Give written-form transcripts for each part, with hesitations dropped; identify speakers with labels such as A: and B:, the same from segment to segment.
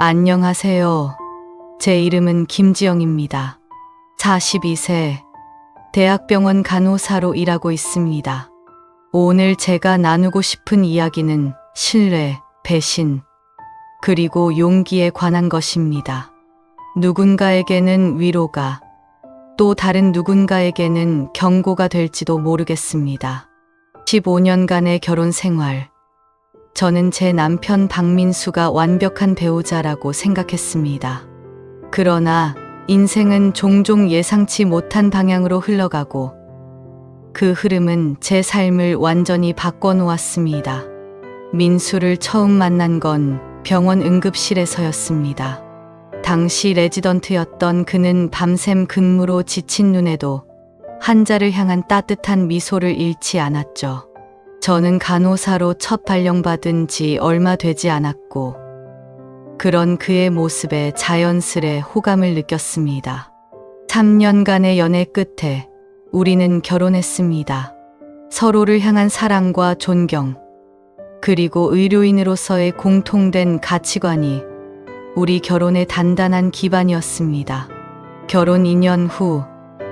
A: 안녕하세요. 제 이름은 김지영입니다. 42세, 대학병원 간호사로 일하고 있습니다. 오늘 제가 나누고 싶은 이야기는 신뢰, 배신, 그리고 용기에 관한 것입니다. 누군가에게는 위로가, 또 다른 누군가에게는 경고가 될지도 모르겠습니다. 15년간의 결혼 생활. 저는 제 남편 박민수가 완벽한 배우자라고 생각했습니다. 그러나 인생은 종종 예상치 못한 방향으로 흘러가고 그 흐름은 제 삶을 완전히 바꿔놓았습니다. 민수를 처음 만난 건 병원 응급실에서였습니다. 당시 레지던트였던 그는 밤샘 근무로 지친 눈에도 환자를 향한 따뜻한 미소를 잃지 않았죠. 저는 간호사로 첫 발령받은 지 얼마 되지 않았고 그런 그의 모습에 자연스레 호감을 느꼈습니다. 3년간의 연애 끝에 우리는 결혼했습니다. 서로를 향한 사랑과 존경, 그리고 의료인으로서의 공통된 가치관이 우리 결혼의 단단한 기반이었습니다. 결혼 2년 후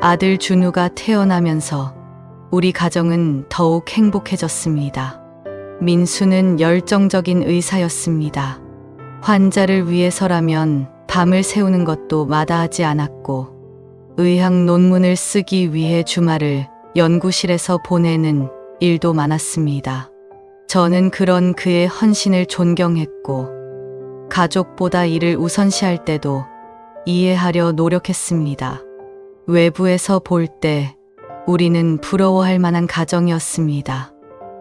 A: 아들 준우가 태어나면서 우리 가정은 더욱 행복해졌습니다. 민수는 열정적인 의사였습니다. 환자를 위해서라면 밤을 새우는 것도 마다하지 않았고 의학 논문을 쓰기 위해 주말을 연구실에서 보내는 일도 많았습니다. 저는 그런 그의 헌신을 존경했고 가족보다 일을 우선시할 때도 이해하려 노력했습니다. 외부에서 볼 때 우리는 부러워할 만한 가정이었습니다.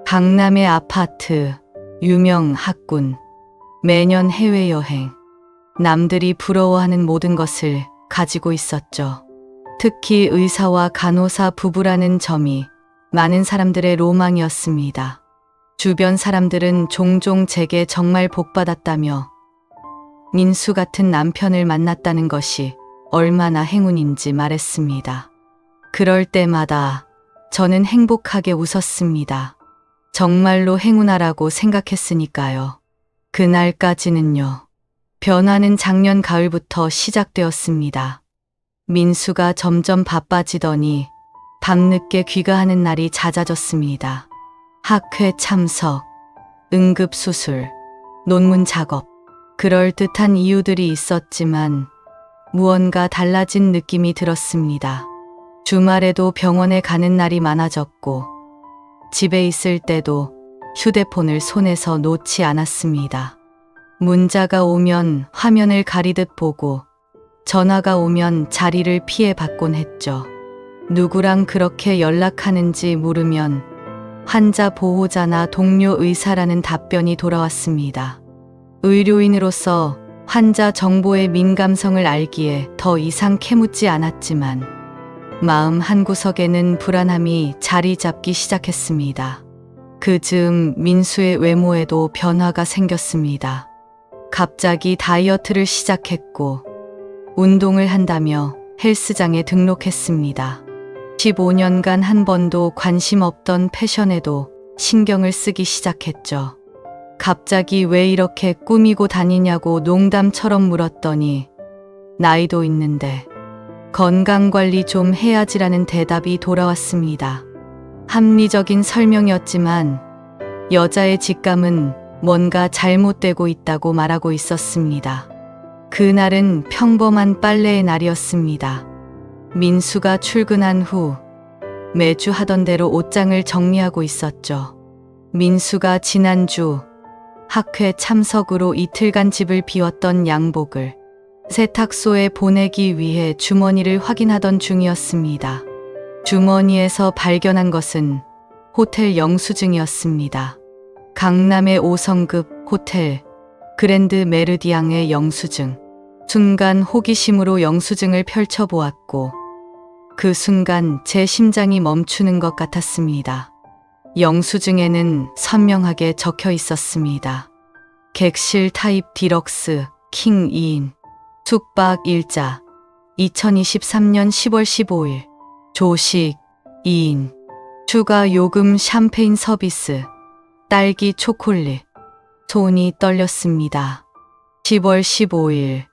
A: 강남의 아파트, 유명 학군, 매년 해외여행, 남들이 부러워하는 모든 것을 가지고 있었죠. 특히 의사와 간호사 부부라는 점이 많은 사람들의 로망이었습니다. 주변 사람들은 종종 제게 정말 복받았다며 민수 같은 남편을 만났다는 것이 얼마나 행운인지 말했습니다. 그럴 때마다 저는 행복하게 웃었습니다. 정말로 행운아라고 생각했으니까요. 그날까지는요. 변화는 작년 가을부터 시작되었습니다. 민수가 점점 바빠지더니 밤늦게 귀가하는 날이 잦아졌습니다. 학회 참석, 응급수술, 논문 작업, 그럴듯한 이유들이 있었지만 무언가 달라진 느낌이 들었습니다. 주말에도 병원에 가는 날이 많아졌고 집에 있을 때도 휴대폰을 손에서 놓지 않았습니다. 문자가 오면 화면을 가리듯 보고 전화가 오면 자리를 피해 받곤 했죠. 누구랑 그렇게 연락하는지 물으면 환자 보호자나 동료 의사라는 답변이 돌아왔습니다. 의료인으로서 환자 정보의 민감성을 알기에 더 이상 캐묻지 않았지만 마음 한구석에는 불안함이 자리 잡기 시작했습니다. 그 즈음 민수의 외모에도 변화가 생겼습니다. 갑자기 다이어트를 시작했고 운동을 한다며 헬스장에 등록했습니다. 15년간 한 번도 관심 없던 패션에도 신경을 쓰기 시작했죠. 갑자기 왜 이렇게 꾸미고 다니냐고 농담처럼 물었더니 나이도 있는데 건강관리 좀 해야지라는 대답이 돌아왔습니다. 합리적인 설명이었지만 여자의 직감은 뭔가 잘못되고 있다고 말하고 있었습니다. 그날은 평범한 빨래의 날이었습니다. 민수가 출근한 후 매주 하던 대로 옷장을 정리하고 있었죠. 민수가 지난주 학회 참석으로 이틀간 집을 비웠던 양복을 세탁소에 보내기 위해 주머니를 확인하던 중이었습니다. 주머니에서 발견한 것은 호텔 영수증이었습니다. 강남의 5성급 호텔 그랜드 메르디앙의 영수증. 순간 호기심으로 영수증을 펼쳐보았고 그 순간 제 심장이 멈추는 것 같았습니다. 영수증에는 선명하게 적혀 있었습니다. 객실 타입 디럭스 킹 2인 숙박 일자 2023년 10월 15일 조식 2인 추가 요금 샴페인 서비스 딸기 초콜릿. 손이 떨렸습니다. 10월 15일.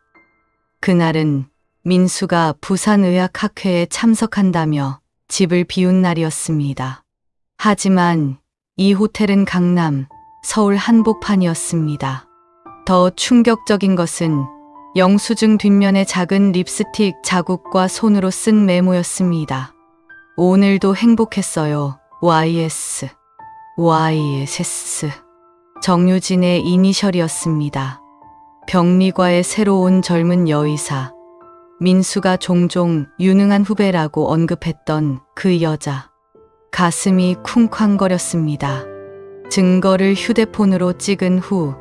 A: 그날은 민수가 부산의학학회에 참석한다며 집을 비운 날이었습니다. 하지만 이 호텔은 강남, 서울 한복판이었습니다. 더 충격적인 것은 영수증 뒷면에 작은 립스틱 자국과 손으로 쓴 메모였습니다. 오늘도 행복했어요. YS. YSS. 정유진의 이니셜이었습니다. 병리과에 새로 온 젊은 여의사. 민수가 종종 유능한 후배라고 언급했던 그 여자. 가슴이 쿵쾅거렸습니다. 증거를 휴대폰으로 찍은 후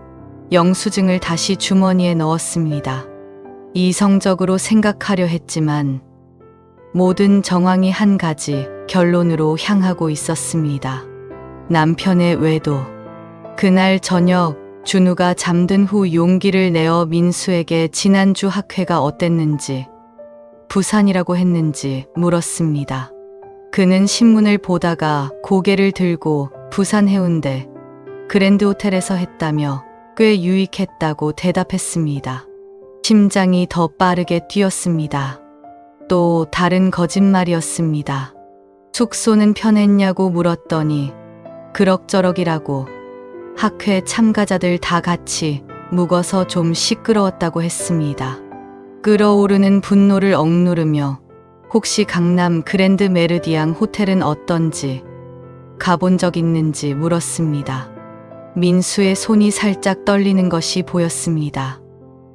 A: 영수증을 다시 주머니에 넣었습니다. 이성적으로 생각하려 했지만 모든 정황이 한 가지 결론으로 향하고 있었습니다. 남편의 외도. 그날 저녁 준우가 잠든 후 용기를 내어 민수에게 지난주 학회가 어땠는지, 부산이라고 했는지 물었습니다. 그는 신문을 보다가 고개를 들고 부산 해운대 그랜드 호텔에서 했다며 꽤 유익했다고 대답했습니다. 심장이 더 빠르게 뛰었습니다. 또 다른 거짓말이었습니다. 숙소는 편했냐고 물었더니 그럭저럭이라고, 학회 참가자들 다 같이 묵어서 좀 시끄러웠다고 했습니다. 끓어오르는 분노를 억누르며 혹시 강남 그랜드 메르디앙 호텔은 어떤지, 가본 적 있는지 물었습니다. 민수의 손이 살짝 떨리는 것이 보였습니다.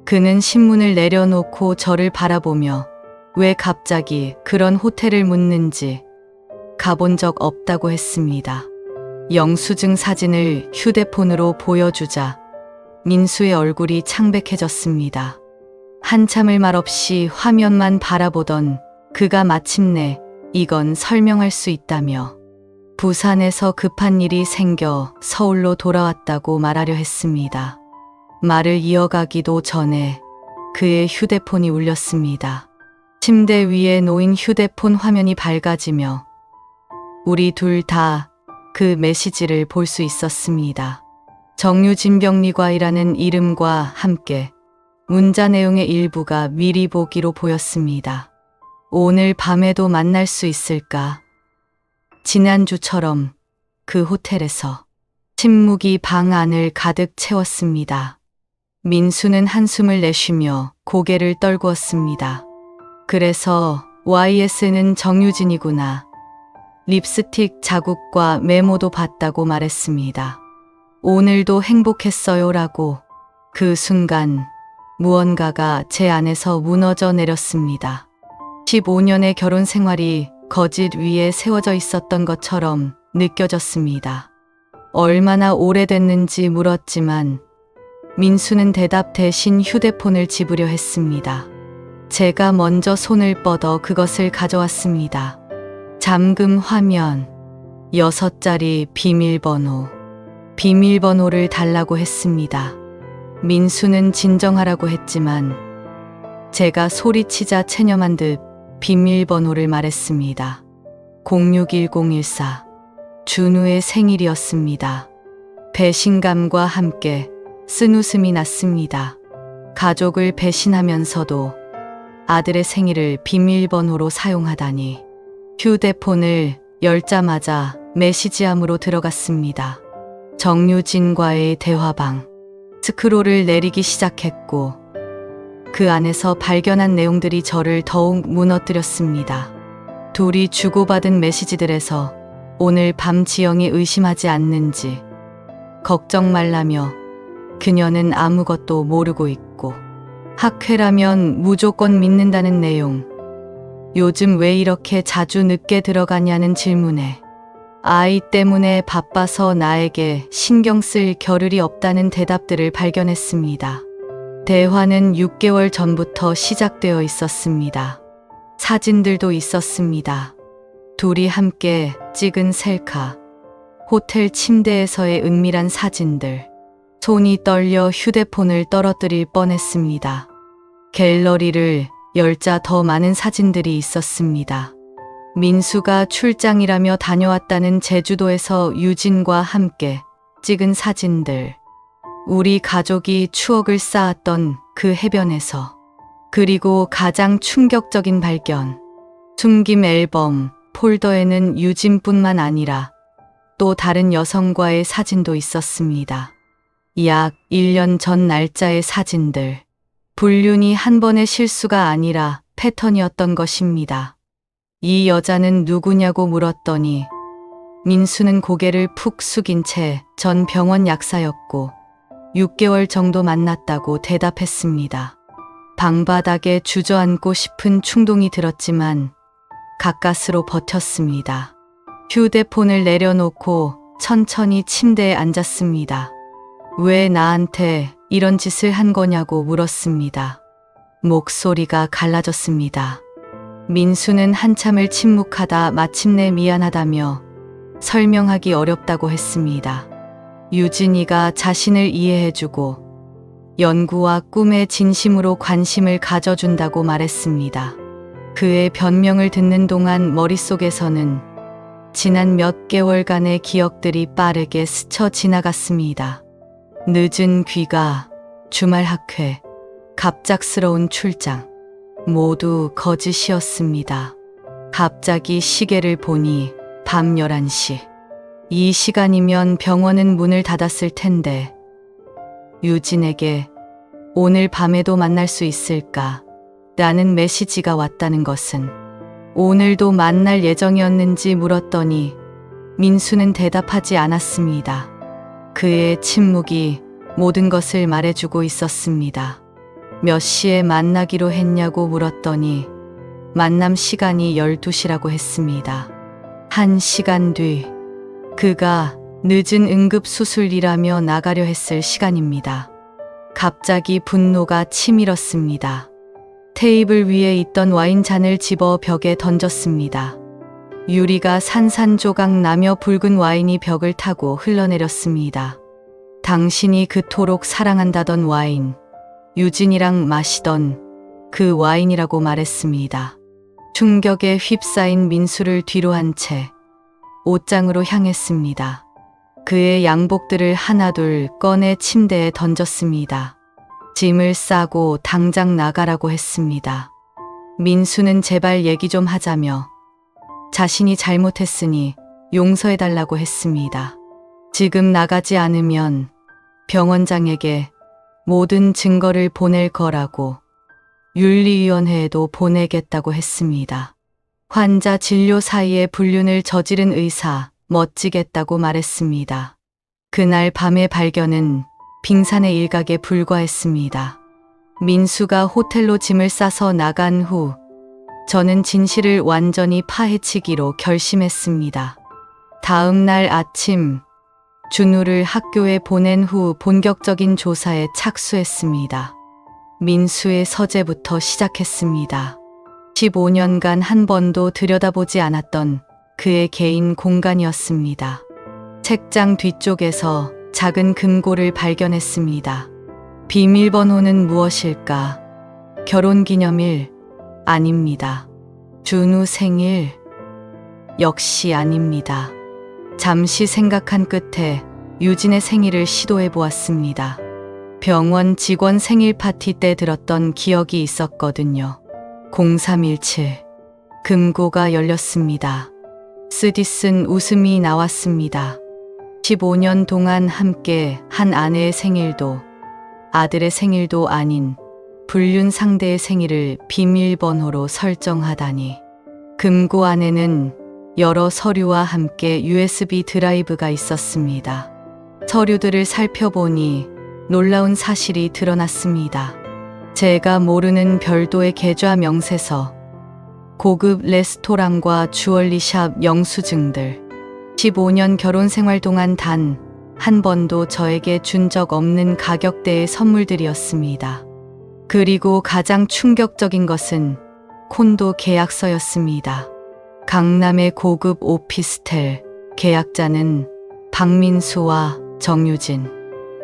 A: 그는 신문을 내려놓고 저를 바라보며 왜 갑자기 그런 호텔을 묻는지, 가본 적 없다고 했습니다. 영수증 사진을 휴대폰으로 보여주자 민수의 얼굴이 창백해졌습니다. 한참을 말없이 화면만 바라보던 그가 마침내 이건 설명할 수 있다며 부산에서 급한 일이 생겨 서울로 돌아왔다고 말하려 했습니다. 말을 이어가기도 전에 그의 휴대폰이 울렸습니다. 침대 위에 놓인 휴대폰 화면이 밝아지며 우리 둘 다 그 메시지를 볼 수 있었습니다. 정유진 병리과이라는 이름과 함께 문자 내용의 일부가 미리 보기로 보였습니다. 오늘 밤에도 만날 수 있을까? 지난주처럼 그 호텔에서. 침묵이 방 안을 가득 채웠습니다. 민수는 한숨을 내쉬며 고개를 떨구었습니다. 그래서 YS는 정유진이구나. 립스틱 자국과 메모도 봤다고 말했습니다. 오늘도 행복했어요라고. 그 순간 무언가가 제 안에서 무너져 내렸습니다. 15년의 결혼 생활이 거짓 위에 세워져 있었던 것처럼 느껴졌습니다. 얼마나 오래됐는지 물었지만 민수는 대답 대신 휴대폰을 집으려 했습니다. 제가 먼저 손을 뻗어 그것을 가져왔습니다. 잠금 화면, 6자리 비밀번호. 비밀번호를 달라고 했습니다. 민수는 진정하라고 했지만 제가 소리치자 체념한 듯 비밀번호를 말했습니다. 061014. 준우의 생일이었습니다. 배신감과 함께 쓴웃음이 났습니다. 가족을 배신하면서도 아들의 생일을 비밀번호로 사용하다니. 휴대폰을 열자마자 메시지함으로 들어갔습니다. 정유진과의 대화방. 스크롤을 내리기 시작했고 그 안에서 발견한 내용들이 저를 더욱 무너뜨렸습니다. 둘이 주고받은 메시지들에서 오늘 밤 지영이 의심하지 않는지 걱정 말라며 그녀는 아무것도 모르고 있고 학회라면 무조건 믿는다는 내용. 요즘 왜 이렇게 자주 늦게 들어가냐는 질문에 아이 때문에 바빠서 나에게 신경 쓸 겨를이 없다는 대답들을 발견했습니다. 대화는 6개월 전부터 시작되어 있었습니다. 사진들도 있었습니다. 둘이 함께 찍은 셀카, 호텔 침대에서의 은밀한 사진들. 손이 떨려 휴대폰을 떨어뜨릴 뻔했습니다. 갤러리를 열자 더 많은 사진들이 있었습니다. 민수가 출장이라며 다녀왔다는 제주도에서 유진과 함께 찍은 사진들. 우리 가족이 추억을 쌓았던 그 해변에서. 그리고 가장 충격적인 발견. 숨김 앨범 폴더에는 유진뿐만 아니라 또 다른 여성과의 사진도 있었습니다. 약 1년 전 날짜의 사진들. 불륜이 한 번의 실수가 아니라 패턴이었던 것입니다. 이 여자는 누구냐고 물었더니 민수는 고개를 푹 숙인 채 전 병원 약사였고 6개월 정도 만났다고 대답했습니다. 방바닥에 주저앉고 싶은 충동이 들었지만 가까스로 버텼습니다. 휴대폰을 내려놓고 천천히 침대에 앉았습니다. 왜 나한테 이런 짓을 한 거냐고 물었습니다. 목소리가 갈라졌습니다. 민수는 한참을 침묵하다 마침내 미안하다며 설명하기 어렵다고 했습니다. 유진이가 자신을 이해해주고 연구와 꿈에 진심으로 관심을 가져준다고 말했습니다. 그의 변명을 듣는 동안 머릿속에서는 지난 몇 개월간의 기억들이 빠르게 스쳐 지나갔습니다. 늦은 귀가, 주말 학회, 갑작스러운 출장, 모두 거짓이었습니다. 갑자기 시계를 보니 밤 11시. 이 시간이면 병원은 문을 닫았을 텐데 유진에게 오늘 밤에도 만날 수 있을까? 라는 메시지가 왔다는 것은 오늘도 만날 예정이었는지 물었더니 민수는 대답하지 않았습니다. 그의 침묵이 모든 것을 말해주고 있었습니다. 몇 시에 만나기로 했냐고 물었더니 만남 시간이 12시라고 했습니다. 1시간 뒤 그가 늦은 응급수술이라며 나가려 했을 시간입니다. 갑자기 분노가 치밀었습니다. 테이블 위에 있던 와인잔을 집어 벽에 던졌습니다. 유리가 산산조각 나며 붉은 와인이 벽을 타고 흘러내렸습니다. 당신이 그토록 사랑한다던 와인, 유진이랑 마시던 그 와인이라고 말했습니다. 충격에 휩싸인 민수를 뒤로 한 채 옷장으로 향했습니다. 그의 양복들을 하나둘 꺼내 침대에 던졌습니다. 짐을 싸고 당장 나가라고 했습니다. 민수는 제발 얘기 좀 하자며 자신이 잘못했으니 용서해달라고 했습니다. 지금 나가지 않으면 병원장에게 모든 증거를 보낼 거라고 윤리위원회에도 보내겠다고 했습니다. 환자 진료 사이에 불륜을 저지른 의사 멋지겠다고 말했습니다. 그날 밤의 발견은 빙산의 일각에 불과했습니다. 민수가 호텔로 짐을 싸서 나간 후 저는 진실을 완전히 파헤치기로 결심했습니다. 다음 날 아침 준우를 학교에 보낸 후 본격적인 조사에 착수했습니다. 민수의 서재부터 시작했습니다. 15년간 한 번도 들여다보지 않았던 그의 개인 공간이었습니다. 책장 뒤쪽에서 작은 금고를 발견했습니다. 비밀번호는 무엇일까? 결혼기념일? 아닙니다. 준우 생일? 역시 아닙니다. 잠시 생각한 끝에 유진의 생일을 시도해 보았습니다. 병원 직원 생일 파티 때 들었던 기억이 있었거든요. 0317. 금고가 열렸습니다. 쓰디쓴 웃음이 나왔습니다. 15년 동안 함께 한 아내의 생일도 아들의 생일도 아닌 불륜 상대의 생일을 비밀번호로 설정하다니. 금고 안에는 여러 서류와 함께 USB 드라이브가 있었습니다. 서류들을 살펴보니 놀라운 사실이 드러났습니다. 제가 모르는 별도의 계좌 명세서, 고급 레스토랑과 주얼리샵 영수증들, 15년 결혼 생활 동안 단 한 번도 저에게 준 적 없는 가격대의 선물들이었습니다. 그리고 가장 충격적인 것은 콘도 계약서였습니다. 강남의 고급 오피스텔, 계약자는 박민수와 정유진,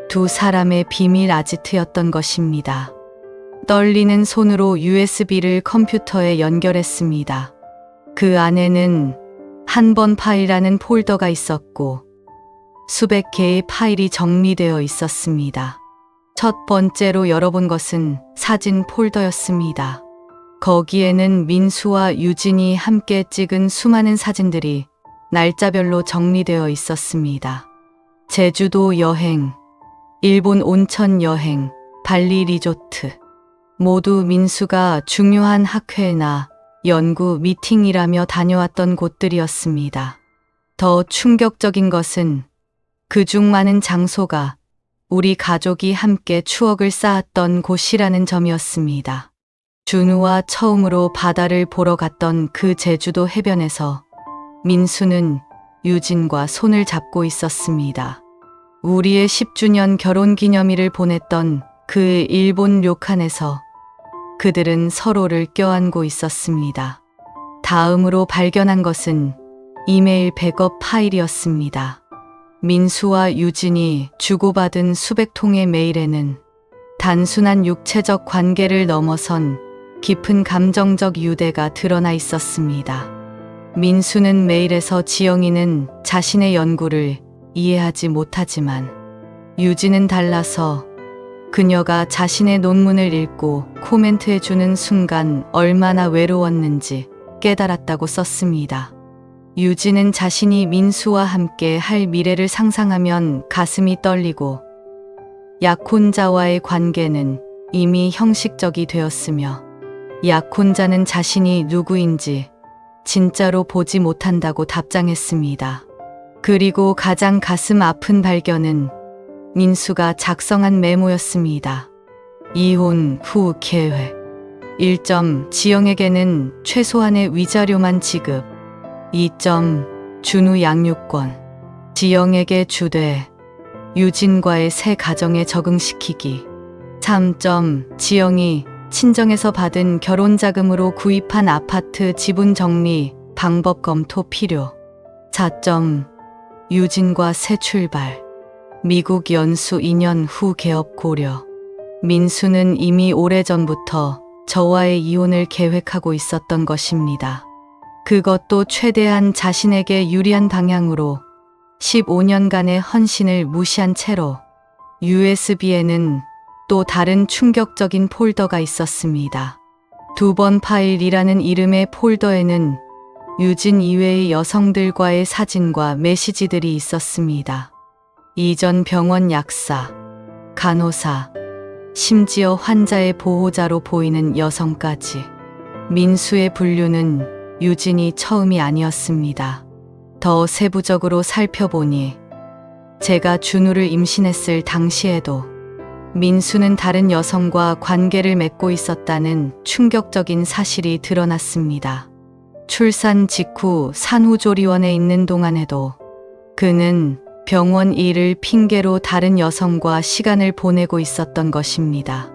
A: 두 사람의 비밀 아지트였던 것입니다. 떨리는 손으로 USB를 컴퓨터에 연결했습니다. 그 안에는 한 번 파일이라는 폴더가 있었고 수백 개의 파일이 정리되어 있었습니다. 첫 번째로 열어본 것은 사진 폴더였습니다. 거기에는 민수와 유진이 함께 찍은 수많은 사진들이 날짜별로 정리되어 있었습니다. 제주도 여행, 일본 온천 여행, 발리 리조트. 모두 민수가 중요한 학회나 연구 미팅이라며 다녀왔던 곳들이었습니다. 더 충격적인 것은 그중 많은 장소가 우리 가족이 함께 추억을 쌓았던 곳이라는 점이었습니다. 준우와 처음으로 바다를 보러 갔던 그 제주도 해변에서 민수는 유진과 손을 잡고 있었습니다. 우리의 10주년 결혼 기념일을 보냈던 그 일본 료칸에서 그들은 서로를 껴안고 있었습니다. 다음으로 발견한 것은 이메일 백업 파일이었습니다. 민수와 유진이 주고받은 수백 통의 메일에는 단순한 육체적 관계를 넘어선 깊은 감정적 유대가 드러나 있었습니다. 민수는 메일에서 지영이는 자신의 연구를 이해하지 못하지만 유진은 달라서 그녀가 자신의 논문을 읽고 코멘트해주는 순간 얼마나 외로웠는지 깨달았다고 썼습니다. 유진은 자신이 민수와 함께 할 미래를 상상하면 가슴이 떨리고 약혼자와의 관계는 이미 형식적이 되었으며 약혼자는 자신이 누구인지 진짜로 보지 못한다고 답장했습니다. 그리고 가장 가슴 아픈 발견은 민수가 작성한 메모였습니다. 이혼 후 계획. 1점 지영에게는 최소한의 위자료만 지급. 2점 준우 양육권. 지영에게 주되 유진과의 새 가정에 적응시키기. 3점 지영이 친정에서 받은 결혼자금으로 구입한 아파트 지분 정리 방법 검토 필요. 4점 유진과 새 출발. 미국 연수 2년 후 개업 고려. 민수는 이미 오래전부터 저와의 이혼을 계획하고 있었던 것입니다. 그것도 최대한 자신에게 유리한 방향으로 15년간의 헌신을 무시한 채로. USB에는 또 다른 충격적인 폴더가 있었습니다. 2번 파일이라는 이름의 폴더에는 유진 이외의 여성들과의 사진과 메시지들이 있었습니다. 이전 병원 약사, 간호사, 심지어 환자의 보호자로 보이는 여성까지. 민수의 분류는 유진이 처음이 아니었습니다. 더 세부적으로 살펴보니 제가 준우를 임신했을 당시에도 민수는 다른 여성과 관계를 맺고 있었다는 충격적인 사실이 드러났습니다. 출산 직후 산후조리원에 있는 동안에도 그는 병원 일을 핑계로 다른 여성과 시간을 보내고 있었던 것입니다.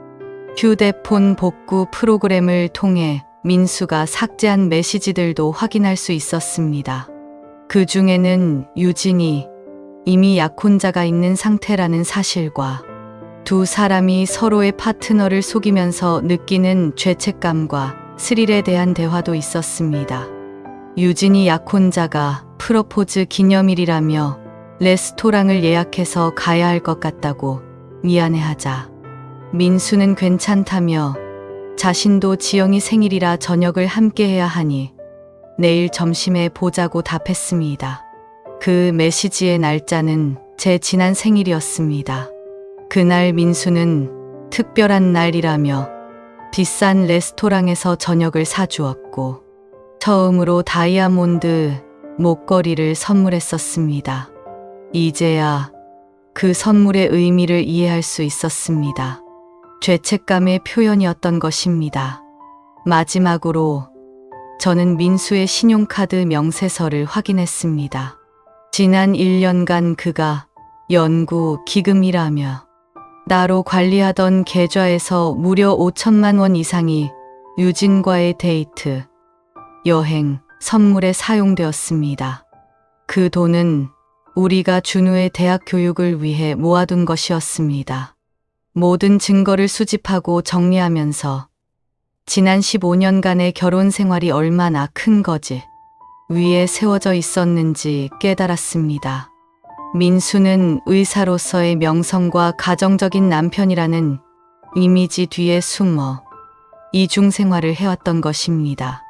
A: 휴대폰 복구 프로그램을 통해 민수가 삭제한 메시지들도 확인할 수 있었습니다. 그 중에는 유진이 이미 약혼자가 있는 상태라는 사실과 두 사람이 서로의 파트너를 속이면서 느끼는 죄책감과 스릴에 대한 대화도 있었습니다. 유진이 약혼자가 프러포즈 기념일이라며 레스토랑을 예약해서 가야 할 것 같다고 미안해하자 민수는 괜찮다며 자신도 지영이 생일이라 저녁을 함께 해야 하니 내일 점심에 보자고 답했습니다. 그 메시지의 날짜는 제 지난 생일이었습니다. 그날 민수는 특별한 날이라며 비싼 레스토랑에서 저녁을 사주었고 처음으로 다이아몬드 목걸이를 선물했었습니다. 이제야 그 선물의 의미를 이해할 수 있었습니다. 죄책감의 표현이었던 것입니다. 마지막으로 저는 민수의 신용카드 명세서를 확인했습니다. 지난 1년간 그가 연구 기금이라며 나로 관리하던 계좌에서 무려 5천만 원 이상이 유진과의 데이트, 여행, 선물에 사용되었습니다. 그 돈은 우리가 준우의 대학 교육을 위해 모아둔 것이었습니다. 모든 증거를 수집하고 정리하면서 지난 15년간의 결혼 생활이 얼마나 큰 거지 위에 세워져 있었는지 깨달았습니다. 민수는 의사로서의 명성과 가정적인 남편이라는 이미지 뒤에 숨어 이중생활을 해왔던 것입니다.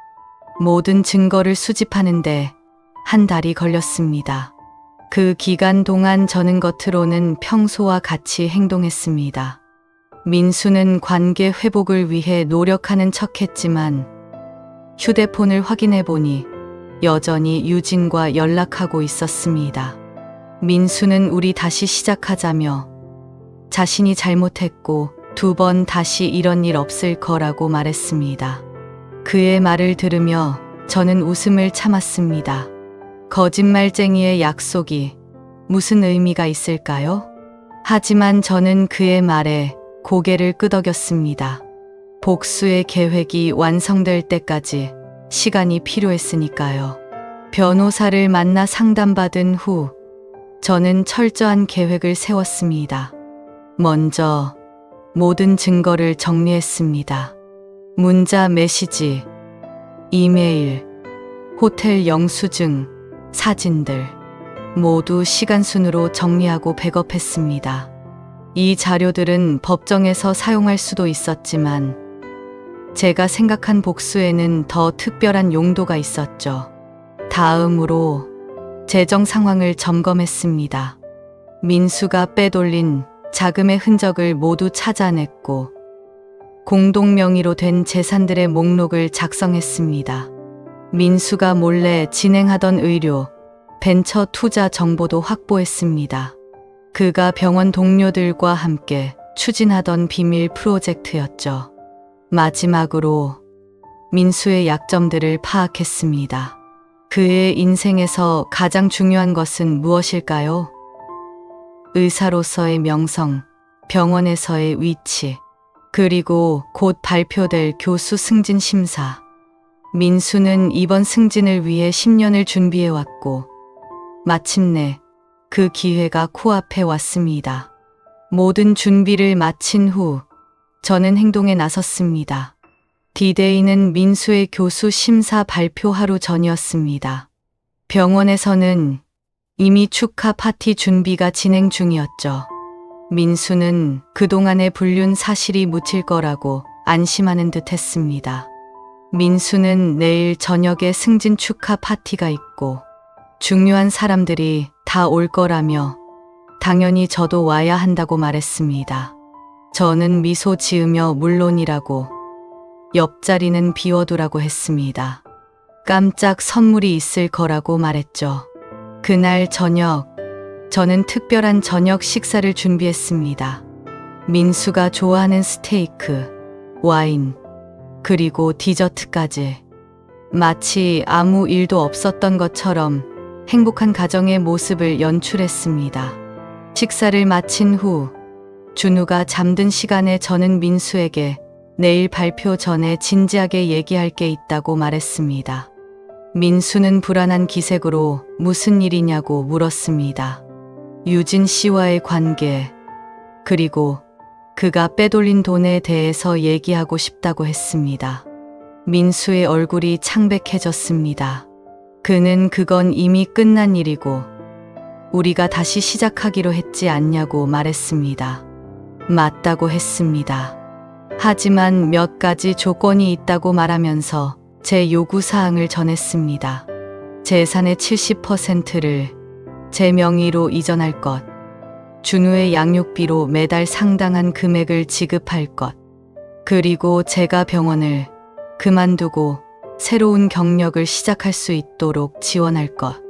A: 모든 증거를 수집하는데 한 달이 걸렸습니다. 그 기간 동안 저는 겉으로는 평소와 같이 행동했습니다. 민수는 관계 회복을 위해 노력하는 척했지만 휴대폰을 확인해 보니 여전히 유진과 연락하고 있었습니다. 민수는 우리 다시 시작하자며 자신이 잘못했고 2번 다시 이런 일 없을 거라고 말했습니다. 그의 말을 들으며 저는 웃음을 참았습니다. 거짓말쟁이의 약속이 무슨 의미가 있을까요? 하지만 저는 그의 말에 고개를 끄덕였습니다. 복수의 계획이 완성될 때까지 시간이 필요했으니까요. 변호사를 만나 상담받은 후 저는 철저한 계획을 세웠습니다. 먼저 모든 증거를 정리했습니다. 문자 메시지, 이메일, 호텔 영수증, 사진들 모두 시간 순으로 정리하고 백업했습니다. 이 자료들은 법정에서 사용할 수도 있었지만 제가 생각한 복수에는 더 특별한 용도가 있었죠. 다음으로 재정 상황을 점검했습니다. 민수가 빼돌린 자금의 흔적을 모두 찾아냈고 공동 명의로 된 재산들의 목록을 작성했습니다. 민수가 몰래 진행하던 의료, 벤처 투자 정보도 확보했습니다. 그가 병원 동료들과 함께 추진하던 비밀 프로젝트였죠. 마지막으로 민수의 약점들을 파악했습니다. 그의 인생에서 가장 중요한 것은 무엇일까요? 의사로서의 명성, 병원에서의 위치, 그리고 곧 발표될 교수 승진 심사. 민수는 이번 승진을 위해 10년을 준비해왔고 마침내 그 기회가 코앞에 왔습니다. 모든 준비를 마친 후 저는 행동에 나섰습니다. D-Day는 민수의 교수 심사 발표 하루 전이었습니다. 병원에서는 이미 축하 파티 준비가 진행 중이었죠. 민수는 그동안의 불륜 사실이 묻힐 거라고 안심하는 듯 했습니다. 민수는 내일 저녁에 승진 축하 파티가 있고 중요한 사람들이 다 올 거라며 당연히 저도 와야 한다고 말했습니다. 저는 미소 지으며 물론이라고 옆자리는 비워두라고 했습니다. 깜짝 선물이 있을 거라고 말했죠. 그날 저녁, 저는 특별한 저녁 식사를 준비했습니다. 민수가 좋아하는 스테이크, 와인, 그리고 디저트까지. 마치 아무 일도 없었던 것처럼 행복한 가정의 모습을 연출했습니다. 식사를 마친 후 준우가 잠든 시간에 저는 민수에게 내일 발표 전에 진지하게 얘기할 게 있다고 말했습니다. 민수는 불안한 기색으로 무슨 일이냐고 물었습니다. 유진 씨와의 관계, 그리고 그가 빼돌린 돈에 대해서 얘기하고 싶다고 했습니다. 민수의 얼굴이 창백해졌습니다. 그는 그건 이미 끝난 일이고 우리가 다시 시작하기로 했지 않냐고 말했습니다. 맞다고 했습니다. 하지만 몇 가지 조건이 있다고 말하면서 제 요구사항을 전했습니다. 재산의 70%를 제 명의로 이전할 것, 준우의 양육비로 매달 상당한 금액을 지급할 것, 그리고 제가 병원을 그만두고 새로운 경력을 시작할 수 있도록 지원할 것.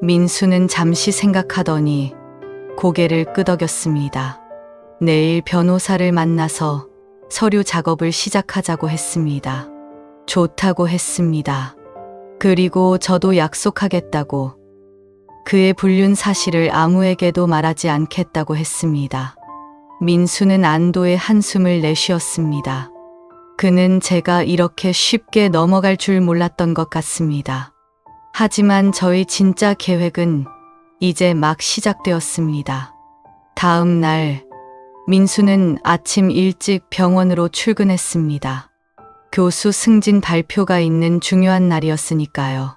A: 민수는 잠시 생각하더니 고개를 끄덕였습니다. 내일 변호사를 만나서 서류 작업을 시작하자고 했습니다. 좋다고 했습니다. 그리고 저도 약속하겠다고, 그의 불륜 사실을 아무에게도 말하지 않겠다고 했습니다. 민수는 안도의 한숨을 내쉬었습니다. 그는 제가 이렇게 쉽게 넘어갈 줄 몰랐던 것 같습니다. 하지만 저희 진짜 계획은 이제 막 시작되었습니다. 다음 날, 민수는 아침 일찍 병원으로 출근했습니다. 교수 승진 발표가 있는 중요한 날이었으니까요.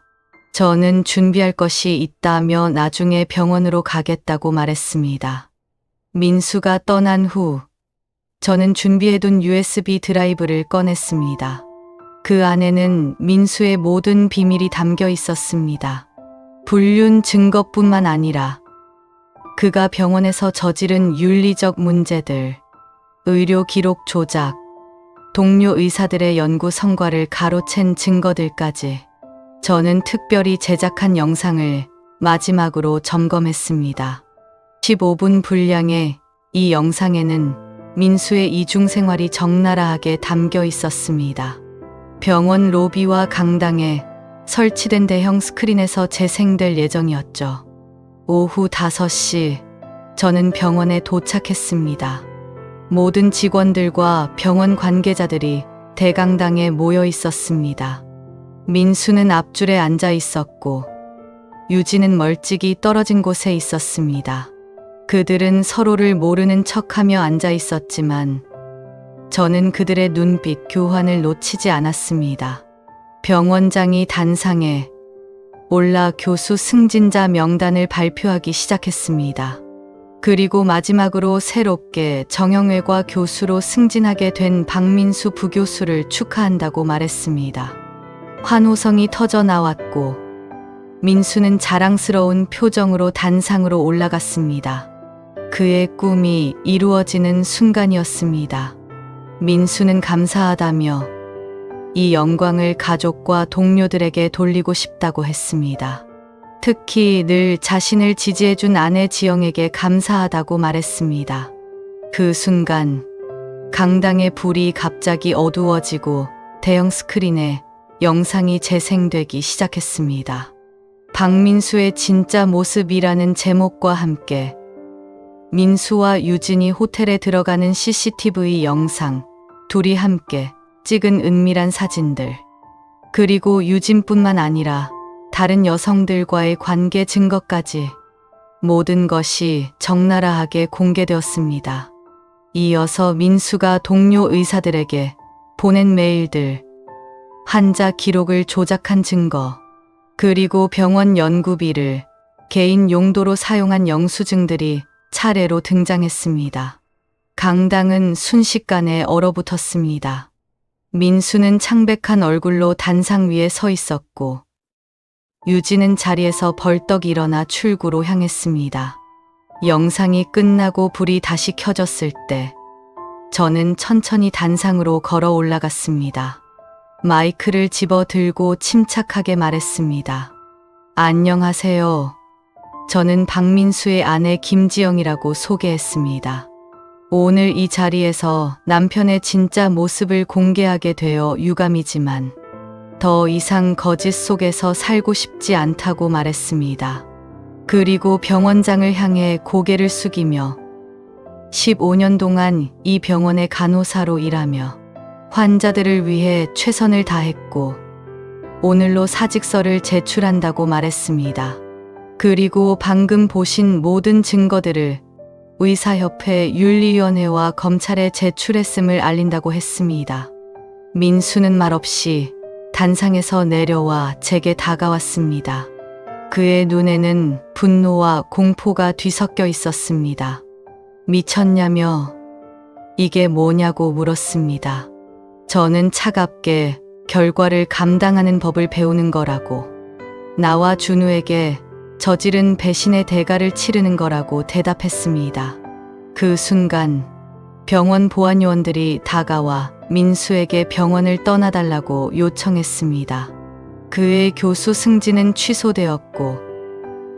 A: 저는 준비할 것이 있다며 나중에 병원으로 가겠다고 말했습니다. 민수가 떠난 후 저는 준비해둔 USB 드라이브를 꺼냈습니다. 그 안에는 민수의 모든 비밀이 담겨 있었습니다. 불륜 증거뿐만 아니라 그가 병원에서 저지른 윤리적 문제들, 의료 기록 조작, 동료 의사들의 연구 성과를 가로챈 증거들까지 저는 특별히 제작한 영상을 마지막으로 점검했습니다. 15분 분량의 이 영상에는 민수의 이중 생활이 적나라하게 담겨 있었습니다. 병원 로비와 강당에 설치된 대형 스크린에서 재생될 예정이었죠. 오후 5시 저는 병원에 도착했습니다. 모든 직원들과 병원 관계자들이 대강당에 모여 있었습니다. 민수는 앞줄에 앉아 있었고 유진은 멀찍이 떨어진 곳에 있었습니다. 그들은 서로를 모르는 척하며 앉아 있었지만 저는 그들의 눈빛 교환을 놓치지 않았습니다. 병원장이 단상에 올라 교수 승진자 명단을 발표하기 시작했습니다. 그리고 마지막으로 새롭게 정형외과 교수로 승진하게 된 박민수 부교수를 축하한다고 말했습니다. 환호성이 터져 나왔고 민수는 자랑스러운 표정으로 단상으로 올라갔습니다. 그의 꿈이 이루어지는 순간이었습니다. 민수는 감사하다며 이 영광을 가족과 동료들에게 돌리고 싶다고 했습니다. 특히 늘 자신을 지지해준 아내 지영에게 감사하다고 말했습니다. 그 순간 강당의 불이 갑자기 어두워지고 대형 스크린에 영상이 재생되기 시작했습니다. 박민수의 진짜 모습이라는 제목과 함께 민수와 유진이 호텔에 들어가는 CCTV 영상, 둘이 함께 찍은 은밀한 사진들, 그리고 유진뿐만 아니라 다른 여성들과의 관계 증거까지 모든 것이 적나라하게 공개되었습니다. 이어서 민수가 동료 의사들에게 보낸 메일들, 환자 기록을 조작한 증거, 그리고 병원 연구비를 개인 용도로 사용한 영수증들이 차례로 등장했습니다. 강당은 순식간에 얼어붙었습니다. 민수는 창백한 얼굴로 단상 위에 서 있었고 유진은 자리에서 벌떡 일어나 출구로 향했습니다. 영상이 끝나고 불이 다시 켜졌을 때 저는 천천히 단상으로 걸어 올라갔습니다. 마이크를 집어 들고 침착하게 말했습니다. 안녕하세요. 저는 박민수의 아내 김지영이라고 소개했습니다. 오늘 이 자리에서 남편의 진짜 모습을 공개하게 되어 유감이지만 더 이상 거짓 속에서 살고 싶지 않다고 말했습니다. 그리고 병원장을 향해 고개를 숙이며 15년 동안 이 병원의 간호사로 일하며 환자들을 위해 최선을 다했고 오늘로 사직서를 제출한다고 말했습니다. 그리고 방금 보신 모든 증거들을 의사협회 윤리위원회와 검찰에 제출했음을 알린다고 했습니다. 민수는 말없이 단상에서 내려와 제게 다가왔습니다. 그의 눈에는 분노와 공포가 뒤섞여 있었습니다. 미쳤냐며 이게 뭐냐고 물었습니다. 저는 차갑게 결과를 감당하는 법을 배우는 거라고, 나와 준우에게 저지른 배신의 대가를 치르는 거라고 대답했습니다. 그 순간 병원 보안요원들이 다가와 민수에게 병원을 떠나달라고 요청했습니다. 그의 교수 승진은 취소되었고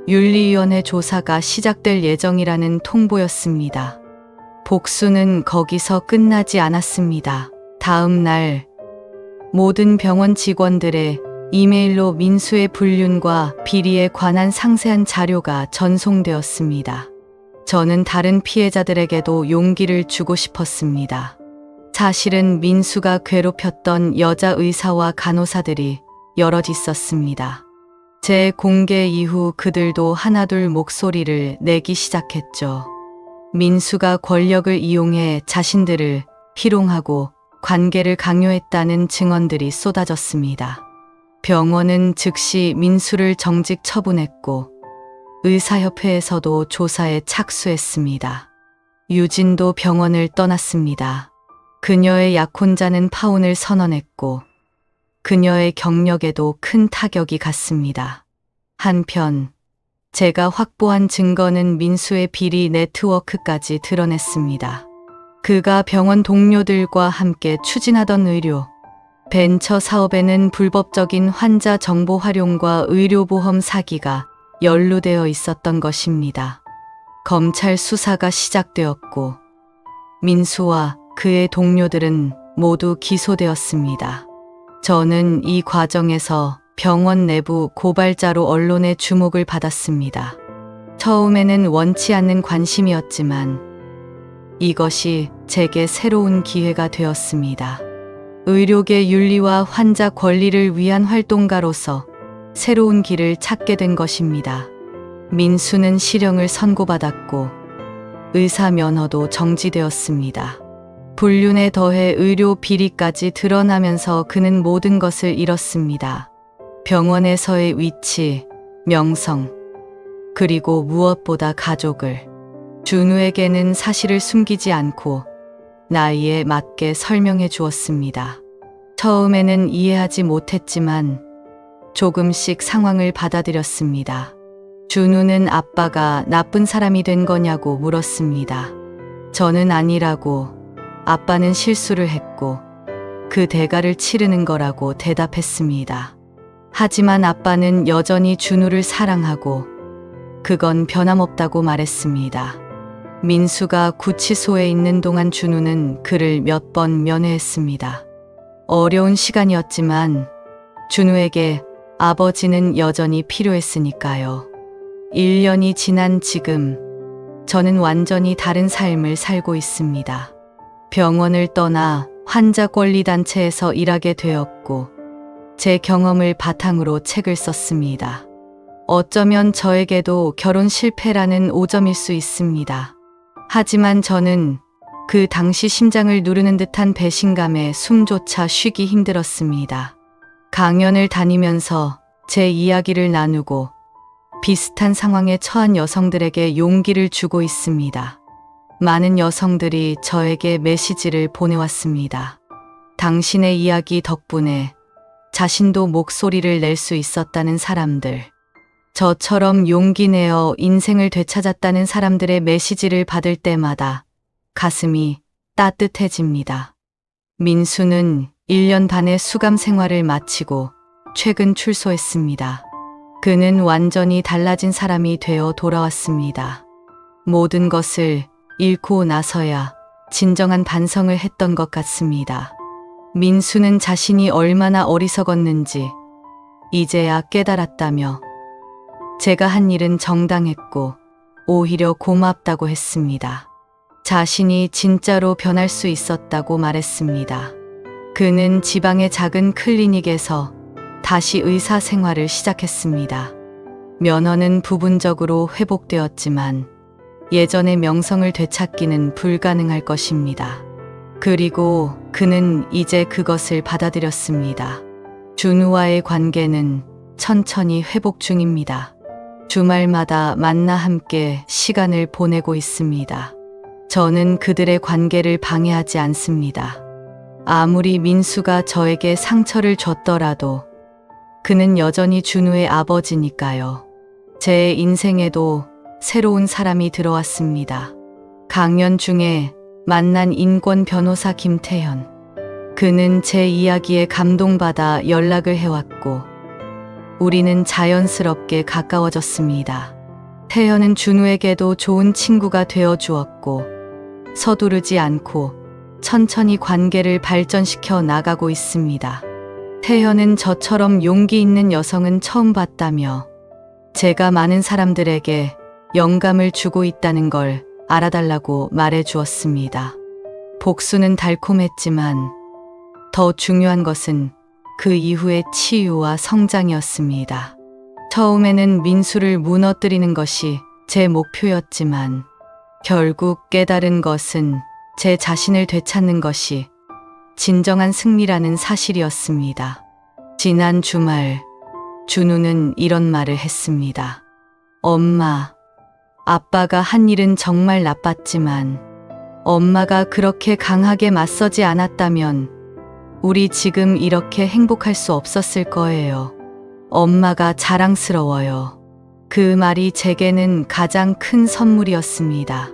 A: 윤리위원회 조사가 시작될 예정이라는 통보였습니다. 복수는 거기서 끝나지 않았습니다. 다음 날 모든 병원 직원들의 이메일로 민수의 불륜과 비리에 관한 상세한 자료가 전송되었습니다. 저는 다른 피해자들에게도 용기를 주고 싶었습니다. 사실은 민수가 괴롭혔던 여자 의사와 간호사들이 여럿 있었습니다. 제 공개 이후 그들도 하나둘 목소리를 내기 시작했죠. 민수가 권력을 이용해 자신들을 희롱하고 관계를 강요했다는 증언들이 쏟아졌습니다. 병원은 즉시 민수를 정직 처분했고 의사협회에서도 조사에 착수했습니다. 유진도 병원을 떠났습니다. 그녀의 약혼자는 파혼을 선언했고 그녀의 경력에도 큰 타격이 갔습니다. 한편 제가 확보한 증거는 민수의 비리 네트워크까지 드러냈습니다. 그가 병원 동료들과 함께 추진하던 의료, 벤처 사업에는 불법적인 환자 정보 활용과 의료보험 사기가 연루되어 있었던 것입니다. 검찰 수사가 시작되었고 민수와 그의 동료들은 모두 기소되었습니다. 저는 이 과정에서 병원 내부 고발자로 언론의 주목을 받았습니다. 처음에는 원치 않는 관심이었지만 이것이 제게 새로운 기회가 되었습니다. 의료계 윤리와 환자 권리를 위한 활동가로서 새로운 길을 찾게 된 것입니다. 민수는 실형을 선고받았고 의사 면허도 정지되었습니다. 불륜에 더해 의료 비리까지 드러나면서 그는 모든 것을 잃었습니다. 병원에서의 위치, 명성, 그리고 무엇보다 가족을. 준우에게는 사실을 숨기지 않고 나이에 맞게 설명해 주었습니다. 처음에는 이해하지 못했지만 조금씩 상황을 받아들였습니다. 준우는 아빠가 나쁜 사람이 된 거냐고 물었습니다. 저는 아니라고, 아빠는 실수를 했고 그 대가를 치르는 거라고 대답했습니다. 하지만 아빠는 여전히 준우를 사랑하고 그건 변함없다고 말했습니다. 민수가 구치소에 있는 동안 준우는 그를 몇 번 면회했습니다. 어려운 시간이었지만 준우에게 아버지는 여전히 필요했으니까요. 1년이 지난 지금 저는 완전히 다른 삶을 살고 있습니다. 병원을 떠나 환자 권리 단체에서 일하게 되었고 제 경험을 바탕으로 책을 썼습니다. 어쩌면 저에게도 결혼 실패라는 오점일 수 있습니다. 하지만 저는 그 당시 심장을 누르는 듯한 배신감에 숨조차 쉬기 힘들었습니다. 강연을 다니면서 제 이야기를 나누고 비슷한 상황에 처한 여성들에게 용기를 주고 있습니다. 많은 여성들이 저에게 메시지를 보내왔습니다. 당신의 이야기 덕분에 자신도 목소리를 낼 수 있었다는 사람들, 저처럼 용기 내어 인생을 되찾았다는 사람들의 메시지를 받을 때마다 가슴이 따뜻해집니다. 민수는 1년 반의 수감 생활을 마치고 최근 출소했습니다. 그는 완전히 달라진 사람이 되어 돌아왔습니다. 모든 것을 잃고 나서야 진정한 반성을 했던 것 같습니다. 민수는 자신이 얼마나 어리석었는지 이제야 깨달았다며 제가 한 일은 정당했고 오히려 고맙다고 했습니다. 자신이 진짜로 변할 수 있었다고 말했습니다. 그는 지방의 작은 클리닉에서 다시 의사 생활을 시작했습니다. 면허는 부분적으로 회복되었지만 예전의 명성을 되찾기는 불가능할 것입니다. 그리고 그는 이제 그것을 받아들였습니다. 준우와의 관계는 천천히 회복 중입니다. 주말마다 만나 함께 시간을 보내고 있습니다. 저는 그들의 관계를 방해하지 않습니다. 아무리 민수가 저에게 상처를 줬더라도 그는 여전히 준우의 아버지니까요. 제 인생에도 새로운 사람이 들어왔습니다. 강연 중에 만난 인권 변호사 김태현. 그는 제 이야기에 감동받아 연락을 해왔고 우리는 자연스럽게 가까워졌습니다. 태현은 준우에게도 좋은 친구가 되어 주었고 서두르지 않고 천천히 관계를 발전시켜 나가고 있습니다. 태현은 저처럼 용기 있는 여성은 처음 봤다며 제가 많은 사람들에게 영감을 주고 있다는 걸 알아달라고 말해 주었습니다. 복수는 달콤했지만 더 중요한 것은 그 이후의 치유와 성장이었습니다. 처음에는 민수를 무너뜨리는 것이 제 목표였지만 결국 깨달은 것은 제 자신을 되찾는 것이 진정한 승리라는 사실이었습니다. 지난 주말 준우는 이런 말을 했습니다. 엄마, 아빠가 한 일은 정말 나빴지만 엄마가 그렇게 강하게 맞서지 않았다면 우리 지금 이렇게 행복할 수 없었을 거예요. 엄마가 자랑스러워요. 그 말이 제게는 가장 큰 선물이었습니다.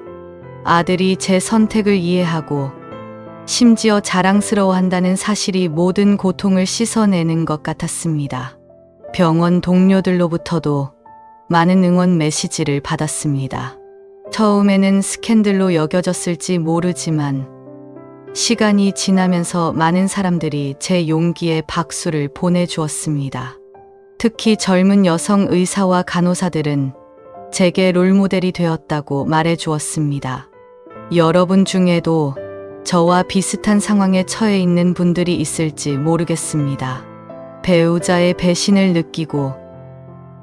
A: 아들이 제 선택을 이해하고 심지어 자랑스러워한다는 사실이 모든 고통을 씻어내는 것 같았습니다. 병원 동료들로부터도 많은 응원 메시지를 받았습니다. 처음에는 스캔들로 여겨졌을지 모르지만 시간이 지나면서 많은 사람들이 제 용기에 박수를 보내주었습니다. 특히 젊은 여성 의사와 간호사들은 제게 롤모델이 되었다고 말해주었습니다. 여러분 중에도 저와 비슷한 상황에 처해 있는 분들이 있을지 모르겠습니다. 배우자의 배신을 느끼고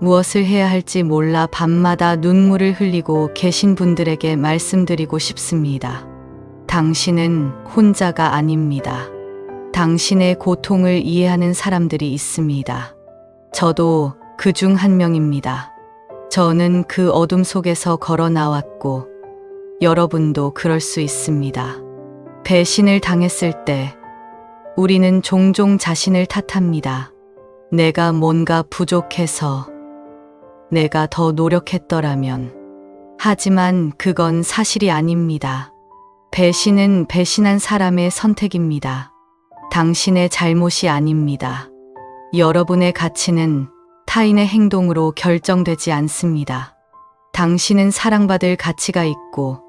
A: 무엇을 해야 할지 몰라 밤마다 눈물을 흘리고 계신 분들에게 말씀드리고 싶습니다. 당신은 혼자가 아닙니다. 당신의 고통을 이해하는 사람들이 있습니다. 저도 그 중 한 명입니다. 저는 그 어둠 속에서 걸어 나왔고 여러분도 그럴 수 있습니다. 배신을 당했을 때 우리는 종종 자신을 탓합니다. 내가 뭔가 부족해서, 내가 더 노력했더라면. 하지만 그건 사실이 아닙니다. 배신은 배신한 사람의 선택입니다. 당신의 잘못이 아닙니다. 여러분의 가치는 타인의 행동으로 결정되지 않습니다. 당신은 사랑받을 가치가 있고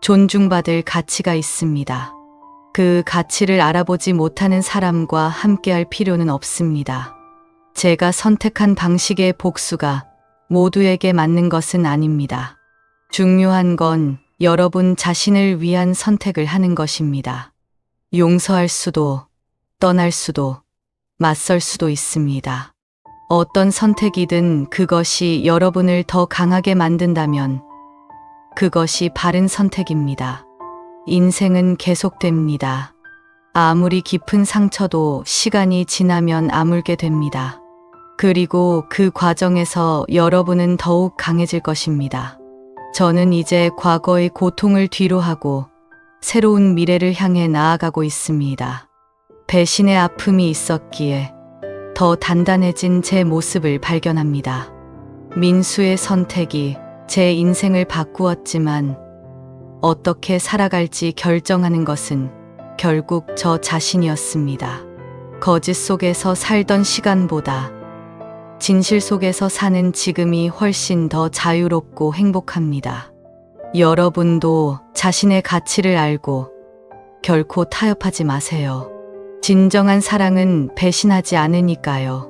A: 존중받을 가치가 있습니다. 그 가치를 알아보지 못하는 사람과 함께할 필요는 없습니다. 제가 선택한 방식의 복수가 모두에게 맞는 것은 아닙니다. 중요한 건 여러분 자신을 위한 선택을 하는 것입니다. 용서할 수도, 떠날 수도, 맞설 수도 있습니다. 어떤 선택이든 그것이 여러분을 더 강하게 만든다면 그것이 바른 선택입니다. 인생은 계속됩니다. 아무리 깊은 상처도 시간이 지나면 아물게 됩니다. 그리고 그 과정에서 여러분은 더욱 강해질 것입니다. 저는 이제 과거의 고통을 뒤로하고 새로운 미래를 향해 나아가고 있습니다. 배신의 아픔이 있었기에 더 단단해진 제 모습을 발견합니다. 민수의 선택이 제 인생을 바꾸었지만 어떻게 살아갈지 결정하는 것은 결국 저 자신이었습니다. 거짓 속에서 살던 시간보다 진실 속에서 사는 지금이 훨씬 더 자유롭고 행복합니다. 여러분도 자신의 가치를 알고 결코 타협하지 마세요. 진정한 사랑은 배신하지 않으니까요.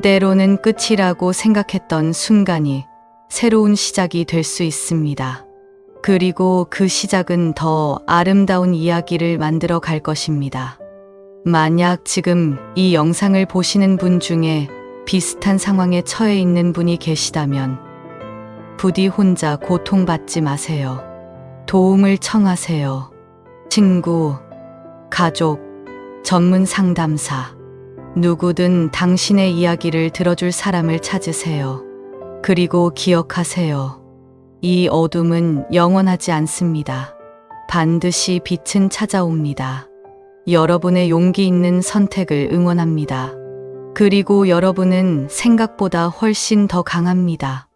A: 때로는 끝이라고 생각했던 순간이 새로운 시작이 될 수 있습니다. 그리고 그 시작은 더 아름다운 이야기를 만들어 갈 것입니다. 만약 지금 이 영상을 보시는 분 중에 비슷한 상황에 처해 있는 분이 계시다면 부디 혼자 고통받지 마세요. 도움을 청하세요. 친구, 가족, 전문 상담사, 누구든 당신의 이야기를 들어줄 사람을 찾으세요. 그리고 기억하세요. 이 어둠은 영원하지 않습니다. 반드시 빛은 찾아옵니다. 여러분의 용기 있는 선택을 응원합니다. 그리고 여러분은 생각보다 훨씬 더 강합니다.